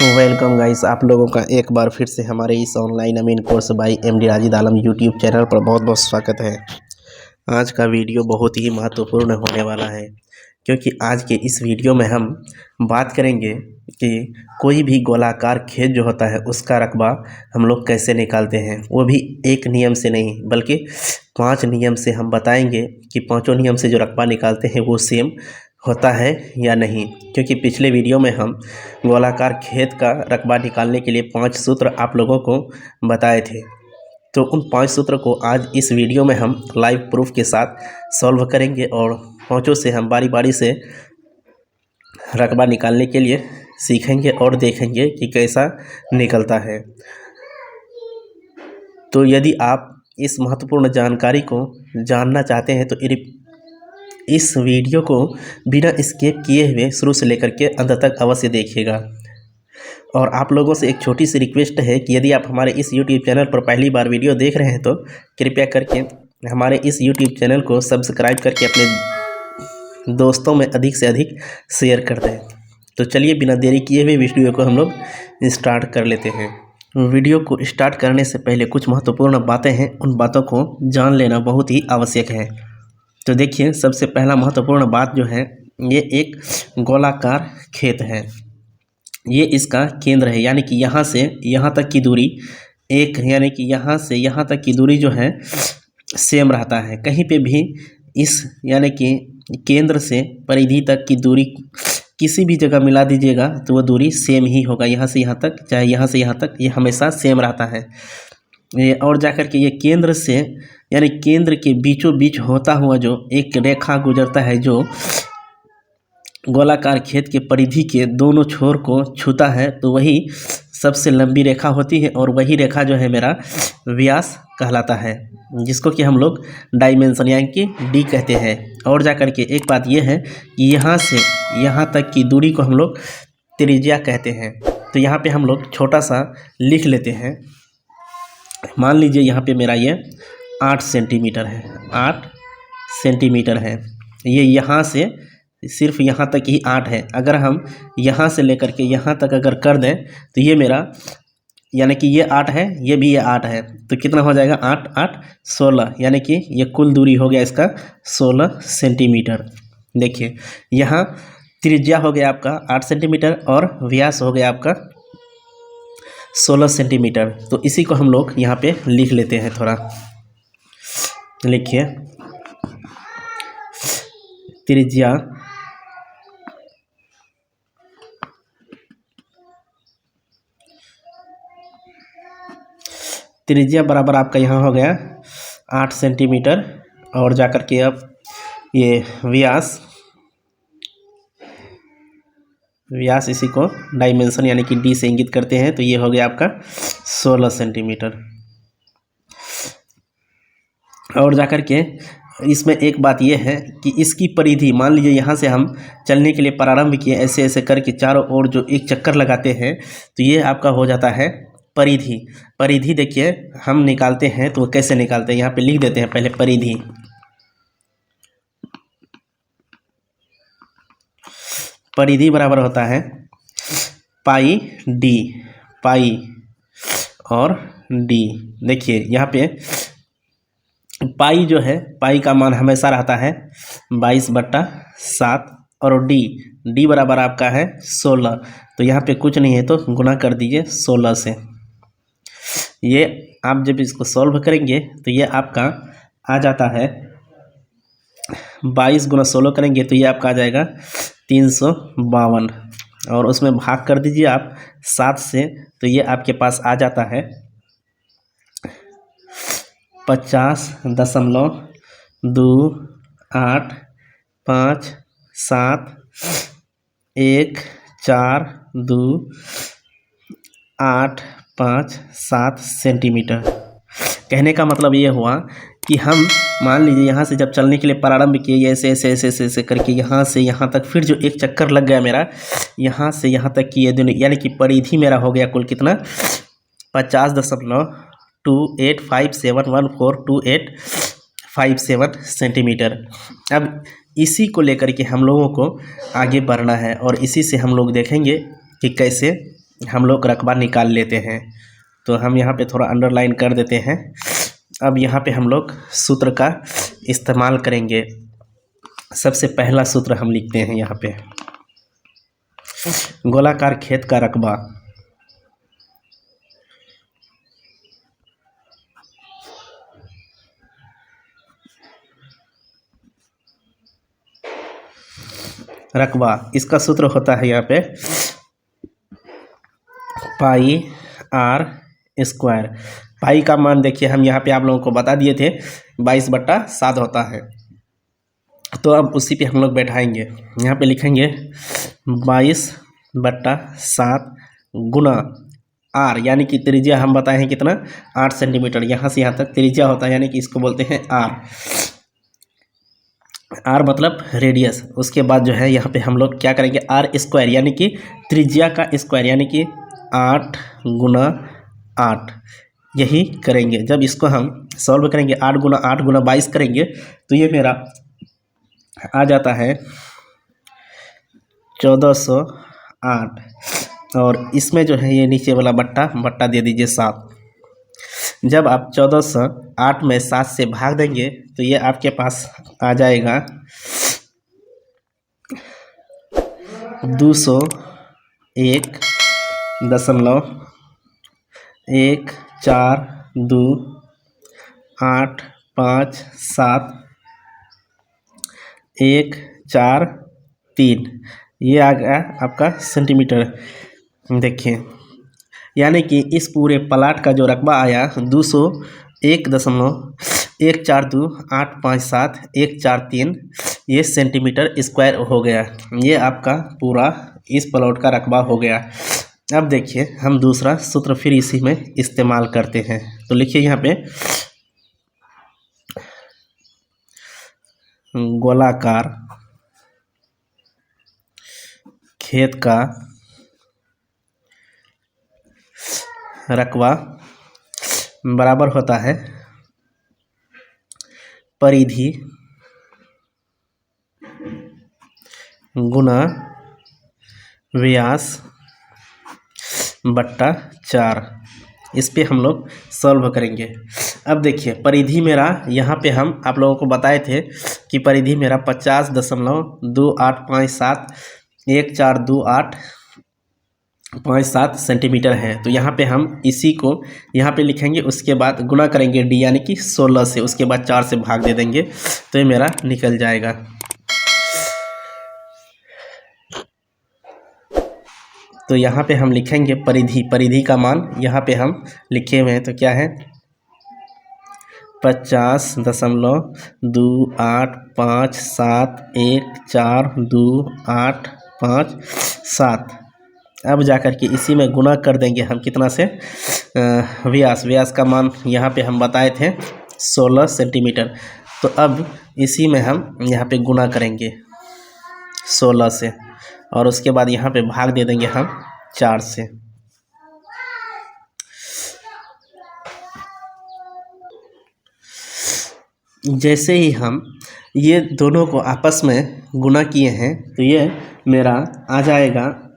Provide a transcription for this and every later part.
Welcome guys, आप लोगों का एक बार फिर से हमारे इस ऑनलाइन अमीन course by MD Rajid Alam YouTube channel पर बहुत बहुत स्वागत है। आज का वीडियो बहुत ही महत्वपूर्ण होने वाला है, क्योंकि आज के इस वीडियो में हम बात करेंगे कि कोई भी गोलाकार खेत जो होता है उसका रकबा हम लोग कैसे निकालते हैं। वो भी एक नियम से नहीं बल्कि 5 नियम से हम बताएंगे कि पाँचों नियम से जो रकबा निकालते हैं वो सेम होता है या नहीं। क्योंकि पिछले वीडियो में हम गोलाकार खेत का रकबा निकालने के लिए 5 सूत्र आप लोगों को बताए थे, तो उन 5 सूत्र को आज इस वीडियो में हम लाइव प्रूफ के साथ सॉल्व करेंगे और पाँचों से हम बारी बारी से रकबा निकालने के लिए सीखेंगे और देखेंगे कि कैसा निकलता है। तो यदि आप इस महत्वपूर्ण जानकारी को जानना चाहते हैं तो इस वीडियो को बिना स्किप किए हुए शुरू से लेकर के अंत तक अवश्य देखिएगा। और आप लोगों से एक छोटी सी रिक्वेस्ट है कि यदि आप हमारे इस YouTube चैनल पर पहली बार वीडियो देख रहे हैं तो कृपया करके हमारे इस YouTube चैनल को सब्सक्राइब करके अपने दोस्तों में अधिक से अधिक शेयर कर दें। तो चलिए बिना देरी किए हुए वीडियो को हम लोग स्टार्ट कर लेते हैं। वीडियो को स्टार्ट करने से पहले कुछ महत्वपूर्ण बातें हैं, उन बातों को जान लेना बहुत ही आवश्यक है। तो देखिए, सबसे पहला महत्वपूर्ण बात जो है, ये एक गोलाकार खेत है। ये इसका केंद्र है, यानी कि यहाँ से यहाँ तक की दूरी एक, यानी कि यहाँ से यहाँ तक की दूरी जो है सेम रहता है। कहीं पे भी इस यानी कि केंद्र से परिधि तक की दूरी किसी भी जगह मिला दीजिएगा तो वो दूरी सेम ही होगा। यहाँ से यहाँ तक, चाहे यहाँ से यहाँ तक, ये हमेशा सेम रहता है। ये और जाकर के ये केंद्र से यानी केंद्र के बीचों बीच होता हुआ जो एक रेखा गुजरता है, जो गोलाकार खेत के परिधि के दोनों छोर को छूता है, तो वही सबसे लंबी रेखा होती है और वही रेखा जो है मेरा व्यास कहलाता है, जिसको कि हम लोग डायमेंशन यानी कि डी कहते हैं। और जाकर के एक बात ये है कि यहाँ से यहाँ तक की दूरी को हम लोग त्रिज्या कहते हैं। तो यहाँ पे हम लोग छोटा सा लिख लेते हैं। मान लीजिए यहाँ पे मेरा ये 8 सेंटीमीटर है, 8 सेंटीमीटर है। ये यहाँ से सिर्फ यहाँ तक ही 8 है। अगर हम यहाँ से लेकर के यहाँ तक अगर कर दें तो ये मेरा यानी कि ये 8 है, ये भी ये 8 है, तो कितना हो जाएगा 8 8 16, यानी कि ये कुल दूरी हो गया इसका 16 सेंटीमीटर। देखिए, यहाँ त्रिज्या हो गया आपका 8 सेंटीमीटर और व्यास हो गया आपका 16 सेंटीमीटर। तो इसी को हम लोग यहाँ पे लिख लेते हैं। थोड़ा लिखिए, त्रिज्या बराबर आपका यहाँ हो गया 8 सेंटीमीटर और जाकर के अब ये व्यास इसी को डायमेंशन यानी कि डी से इंगित करते हैं, तो ये हो गया आपका 16 सेंटीमीटर। और जाकर के इसमें एक बात यह है कि इसकी परिधि, मान लीजिए यहाँ से हम चलने के लिए प्रारंभ किए, ऐसे ऐसे करके चारों ओर जो एक चक्कर लगाते हैं, तो ये आपका हो जाता है परिधि। परिधि देखिए हम निकालते हैं तो कैसे निकालते हैं, यहाँ पे लिख देते हैं पहले परिधि। परिधि बराबर होता है पाई डी, पाई और डी। देखिए यहाँ पे पाई जो है, पाई का मान हमेशा रहता है 22/7 और डी बराबर आपका है 16। तो यहाँ पे कुछ नहीं है तो गुना कर दीजिए 16 से। ये आप जब इसको सॉल्व करेंगे तो ये आपका आ जाता है 22 × 16 करेंगे तो ये आपका आ जाएगा 352 और उसमें भाग कर दीजिए आप 7 से, तो ये आपके पास आ जाता है 50.2857142857 सेंटीमीटर। कहने का मतलब ये हुआ कि हम मान लीजिए यहाँ से जब चलने के लिए प्रारंभ किए, ऐसे ऐसे ऐसे ऐसे ऐसे करके यहाँ से यहाँ तक, फिर जो एक चक्कर लग गया मेरा यहाँ से यहाँ तक की, ये दोनों यानी कि परिधि मेरा हो गया कुल कितना 50.2857142857 सेंटीमीटर। अब इसी को लेकर के हम लोगों को आगे बढ़ना है और इसी से हम लोग देखेंगे कि कैसे हम लोग रकबा निकाल लेते हैं। तो हम यहाँ पे थोड़ा अंडरलाइन कर देते हैं। अब यहाँ पे हम लोग सूत्र का इस्तेमाल करेंगे। सबसे पहला सूत्र हम लिखते हैं यहाँ पे, गोलाकार खेत का रकबा इसका सूत्र होता है यहाँ पे पाई आर स्क्वायर। पाई का मान देखिए हम यहाँ पे आप लोगों को बता दिए थे 22/7 होता है। तो अब उसी पे हम लोग बैठाएंगे। यहाँ पे लिखेंगे 22/7 गुना आर, यानी कि त्रिज्या हम बताए हैं कितना 8 सेंटीमीटर। यहाँ से यहाँ तक त्रिज्या होता है, यानी कि इसको बोलते हैं आर। आर मतलब रेडियस। उसके बाद जो है यहाँ पे हम लोग क्या करेंगे, आर स्क्वायर यानी कि त्रिज्या का स्क्वायर, यानी कि 8 गुना 8 यही करेंगे। जब इसको हम सॉल्व करेंगे 8 गुना 8 गुना 22 करेंगे तो ये मेरा आ जाता है 1408। और इसमें जो है ये नीचे वाला बट्टा दे दीजिए 7। जब आप 1408 में 7 से भाग देंगे तो ये आपके पास आ जाएगा 201.142857143 ये आ गया आपका सेंटीमीटर। देखिए, यानी कि इस पूरे प्लाट का जो रकबा आया 201.142857 ये सेंटीमीटर स्क्वायर हो गया। ये आपका पूरा इस प्लॉट का रकबा हो गया। अब देखिए हम दूसरा सूत्र फिर इसी में इस्तेमाल करते हैं। तो लिखिए यहाँ पे गोलाकार खेत का रकबा बराबर होता है परिधि गुना व्यास बट्टा 4। इस पे हम लोग सॉल्व करेंगे। अब देखिए परिधि मेरा यहाँ पे हम आप लोगों को बताए थे कि परिधि मेरा 50.28142857 सेंटीमीटर है। तो यहाँ पे हम इसी को यहाँ पे लिखेंगे, उसके बाद गुना करेंगे डी यानी कि 16 से, उसके बाद 4 से भाग दे देंगे तो ये मेरा निकल जाएगा। तो यहाँ पे हम लिखेंगे परिधि का मान यहाँ पे हम लिखे हुए हैं। तो क्या है 50.2851428557। अब जाकर के इसी में गुना कर देंगे हम कितना से व्यास का मान यहाँ पे हम बताए थे 16 सेंटीमीटर। तो अब इसी में हम यहाँ पे गुना करेंगे 16 से, और उसके बाद यहाँ पे भाग दे देंगे हम 4 से। जैसे ही हम ये दोनों को आपस में गुना किए हैं तो ये मेरा आ जाएगा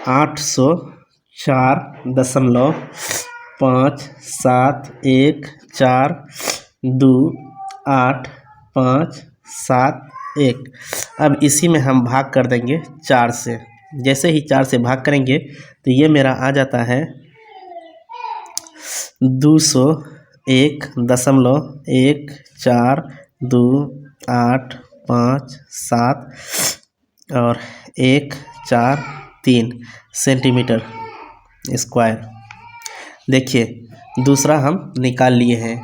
800.514285571। अब इसी में हम भाग कर देंगे 4 से। जैसे ही 4 से भाग करेंगे तो ये मेरा आ जाता है 201.142857 और 143 सेंटीमीटर स्क्वायर। देखिए दूसरा हम निकाल लिए हैं।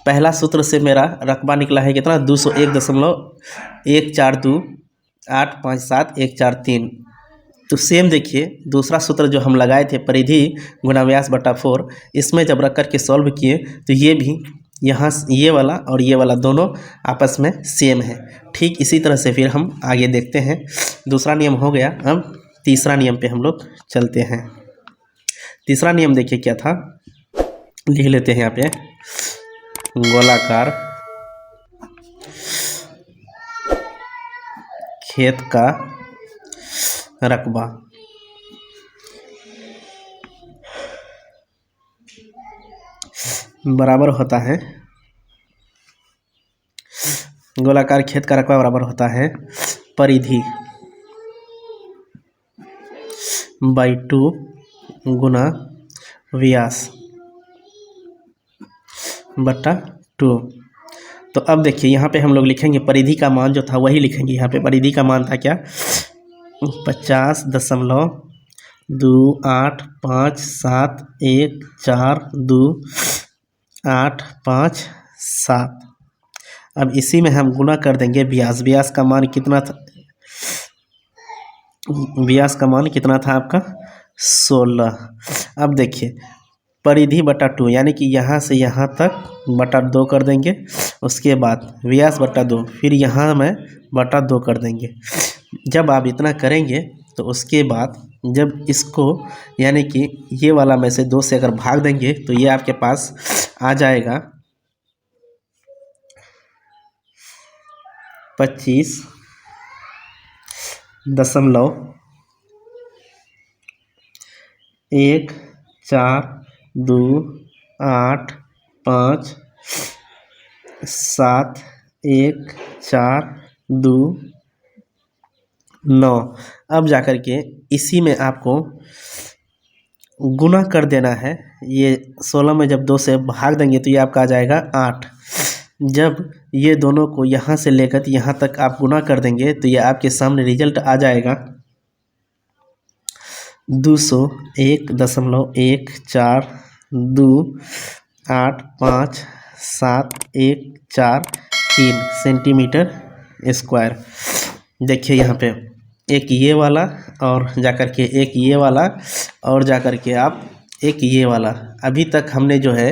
पहला सूत्र से मेरा रकबा निकला है कितना 201.142857 तो सेम देखिए दूसरा सूत्र जो हम लगाए थे परिधि गुना व्यास बटा 4, इसमें जब रख कर के सॉल्व किए तो ये भी यहाँ ये वाला और ये वाला दोनों आपस में सेम है। ठीक इसी तरह से फिर हम आगे देखते हैं। दूसरा नियम हो गया। अब तीसरा नियम पे हम लोग चलते हैं। तीसरा नियम देखिए क्या था, लिख लेते हैं यहाँ पे गोलाकार खेत का रकबा बराबर होता है, गोलाकार खेत का रकबा बराबर होता है परिधि बाई 2 गुना व्यास बटा 2। तो अब देखिए यहाँ पे हम लोग लिखेंगे परिधि का मान जो था वही लिखेंगे। यहाँ पे परिधि का मान था क्या, 50.2857142857। अब इसी में हम गुना कर देंगे व्यास। व्यास का मान कितना था, व्यास का मान कितना था आपका 16। अब देखिए परिधि बटा 2 यानी कि यहाँ से यहाँ तक बटा 2 कर देंगे, उसके बाद व्यास बटा 2, फिर यहाँ में बटा 2 कर देंगे। जब आप इतना करेंगे तो उसके बाद जब इसको यानी कि ये वाला में से 2 से अगर भाग देंगे तो ये आपके पास आ जाएगा 25.14257142 अब जाकर के इसी में आपको गुना कर देना है। ये 16 में जब 2 से भाग देंगे तो ये आपका आ जाएगा 8। जब ये दोनों को यहाँ से लेकर यहाँ तक आप गुना कर देंगे तो ये आपके सामने रिजल्ट आ जाएगा 201.142857143 सेंटीमीटर स्क्वायर। देखिए यहाँ पे एक ये वाला और जाकर के एक ये वाला और जाकर के आप एक ये वाला। अभी तक हमने जो है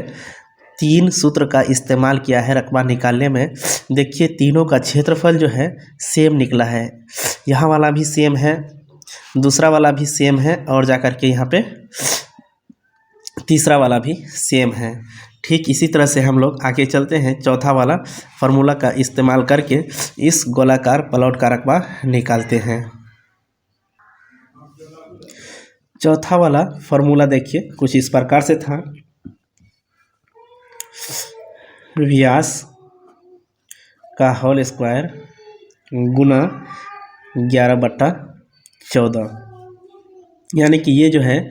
3 सूत्र का इस्तेमाल किया है रकबा निकालने में। देखिए तीनों का क्षेत्रफल जो है सेम निकला है, यहाँ वाला भी सेम है, दूसरा वाला भी सेम है और जाकर के यहाँ पे तीसरा वाला भी सेम है। ठीक इसी तरह से हम लोग आगे चलते हैं, चौथा वाला फार्मूला का इस्तेमाल करके इस गोलाकार प्लॉट का रकबा निकालते हैं। चौथा वाला फार्मूला देखिए कुछ इस प्रकार से था, व्यास का होल स्क्वायर गुना 11/14, यानी कि ये जो है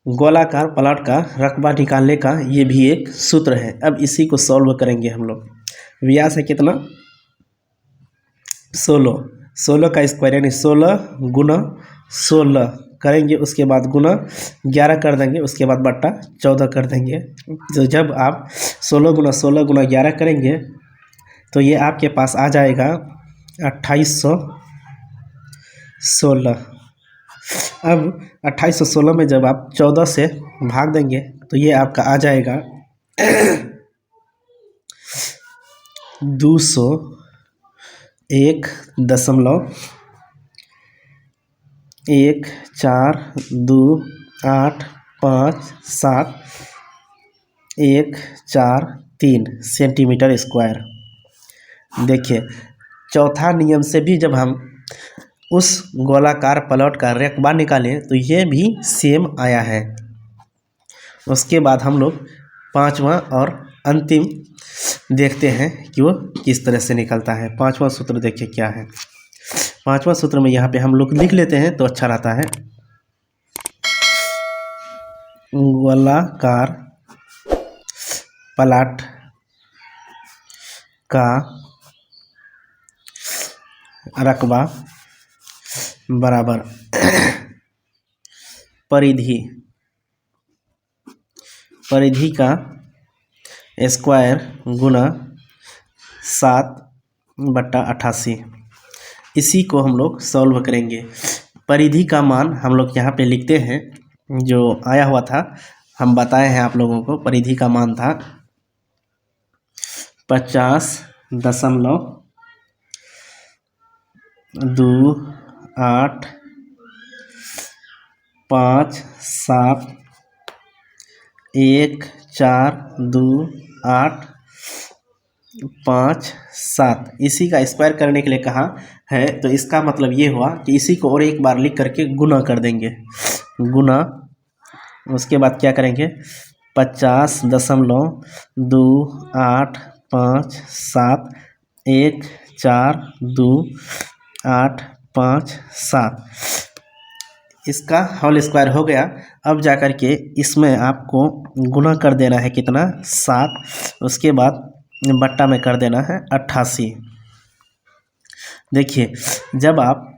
गोलाकार प्लॉट का रकबा निकालने का ये भी एक सूत्र है। अब इसी को सॉल्व करेंगे हम लोग। व्यास है कितना 16 का स्क्वायर यानी 16 गुना 16 करेंगे, उसके बाद गुना 11 कर देंगे, उसके बाद बट्टा 14 कर देंगे। तो जब आप 16 गुना 16 गुना 11 करेंगे तो ये आपके पास आ जाएगा 2816। अब 2816 में जब आप 14 से भाग देंगे तो ये आपका आ जाएगा 201.1428571443 सेंटीमीटर स्क्वायर। देखिए चौथा नियम से भी जब हम उस गोलाकार प्लॉट का रकबा निकालें तो ये भी सेम आया है। उसके बाद हम लोग पांचवा और अंतिम देखते हैं कि वो किस तरह से निकलता है। पांचवा सूत्र देखिए क्या है। पांचवा सूत्र में यहाँ पे हम लोग लिख लेते हैं तो अच्छा रहता है। गोलाकार प्लॉट का रकबा बराबर परिधि का स्क्वायर गुना 7/88। इसी को हम लोग सॉल्व करेंगे। परिधि का मान हम लोग यहाँ पे लिखते हैं, जो आया हुआ था हम बताए हैं आप लोगों को। परिधि का मान था 50.2857142857। इसी का स्क्वायर करने के लिए कहा है, तो इसका मतलब ये हुआ कि इसी को और एक बार लिख करके गुना कर देंगे। गुना, उसके बाद क्या करेंगे 50.2857 1428557 इसका होल स्क्वायर हो गया। अब जा कर के इसमें आपको गुना कर देना है कितना 7, उसके बाद बट्टा में कर देना है 88। देखिए जब आप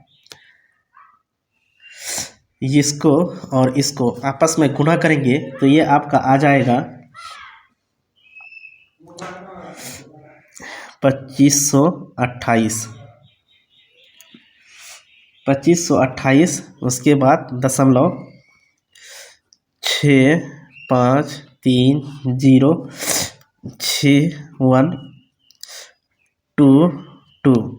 इसको और इसको आपस में गुना करेंगे तो ये आपका आ जाएगा 2528। उसके बाद 0.65306122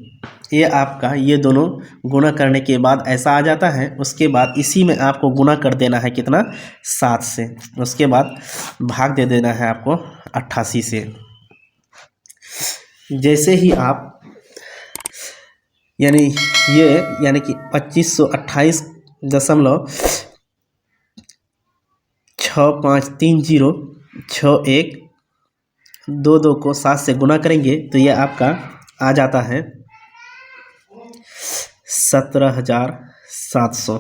ये आपका ये दोनों गुना करने के बाद ऐसा आ जाता है। उसके बाद इसी में आपको गुना कर देना है कितना 7 से, उसके बाद भाग दे देना है आपको 88 से। जैसे ही आप यानी कि 2528.65306122 को 7 से गुना करेंगे तो ये आपका आ जाता है 17,700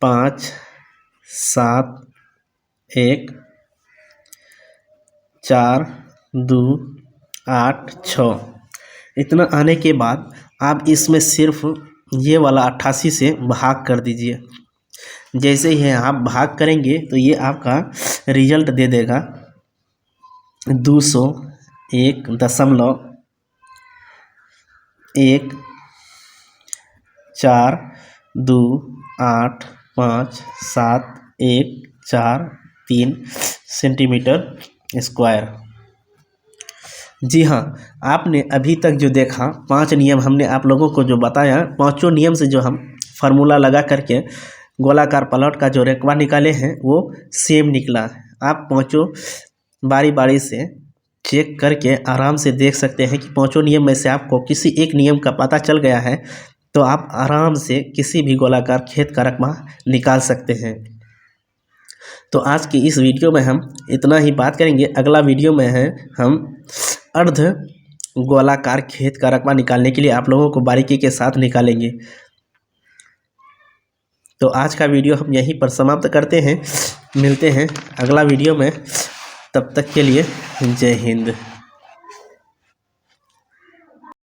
.5714286। इतना आने के बाद आप इसमें सिर्फ ये वाला 88 से भाग कर दीजिए। जैसे ही आप भाग करेंगे तो ये आपका रिजल्ट दे देगा 201.428574143 सेंटीमीटर स्क्वायर। जी हाँ, आपने अभी तक जो देखा 5 नियम हमने आप लोगों को जो बताया, पांचों नियम से जो हम फार्मूला लगा करके गोलाकार प्लॉट का जो रकबा निकाले हैं वो सेम निकला। आप पांचों बारी बारी से चेक करके आराम से देख सकते हैं कि पांचों नियम में से आपको किसी एक नियम का पता चल गया है तो आप आराम से किसी भी गोलाकार खेत का रकबा निकाल सकते हैं। तो आज की इस वीडियो में हम इतना ही बात करेंगे। अगला वीडियो में है हम अर्ध गोलाकार खेत का रकबा निकालने के लिए आप लोगों को बारीकी के साथ निकालेंगे। तो आज का वीडियो हम यहीं पर समाप्त करते हैं, मिलते हैं अगला वीडियो में। तब तक के लिए जय हिंद।